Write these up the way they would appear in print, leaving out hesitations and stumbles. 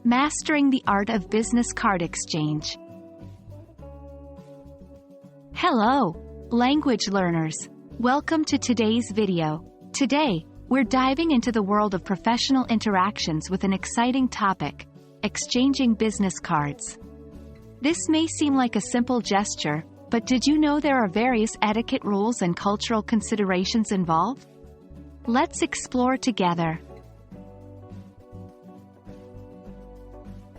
Mastering the Art of Business Card Exchange. Hello, language learners. Welcome to today's video. Today, we're diving into the world of professional interactions with an exciting topic: exchanging business cards. This may seem like a simple gesture, but did you know there are various etiquette rules and cultural considerations involved? Let's explore together.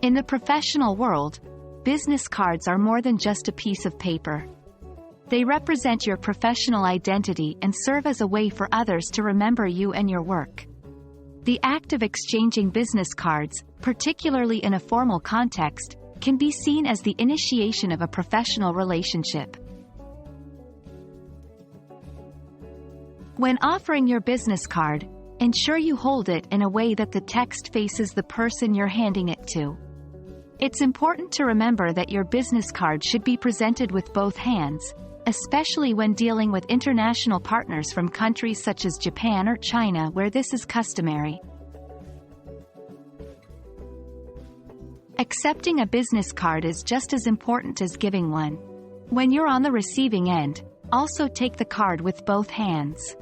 In the professional world, business cards are more than just a piece of paper. They represent your professional identity and serve as a way for others to remember you and your work. The act of exchanging business cards, particularly in a formal context, can be seen as the initiation of a professional relationship. When offering your business card, ensure you hold it in a way that the text faces the person you're handing it to. It's important to remember that your business card should be presented with both hands, especially when dealing with international partners from countries such as Japan or China, where this is customary. Accepting a business card is just as important as giving one. When you're on the receiving end, also take the card with both hands.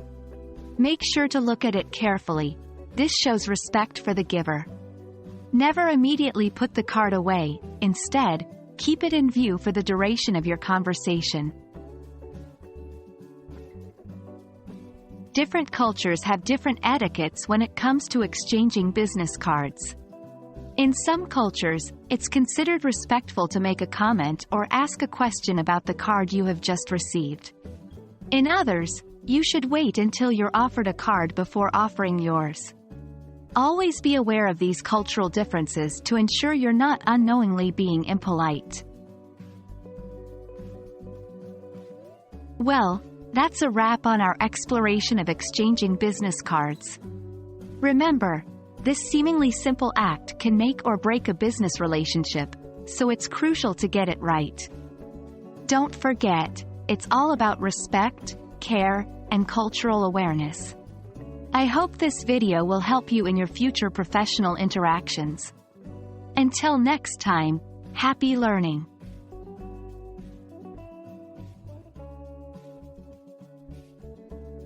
Make sure to look at it carefully. This shows respect for the giver. Never immediately put the card away. Instead, keep it in view for the duration of your conversation. Different cultures have different etiquettes when it comes to exchanging business cards. In some cultures, it's considered respectful to make a comment or ask a question about the card you have just received. In others, you should wait until you're offered a card before offering yours. Always be aware of these cultural differences to ensure you're not unknowingly being impolite. Well, that's a wrap on our exploration of exchanging business cards. Remember, this seemingly simple act can make or break a business relationship, so it's crucial to get it right. Don't forget, it's all about respect, care, and cultural awareness. I hope this video will help you in your future professional interactions. Until next time, happy learning!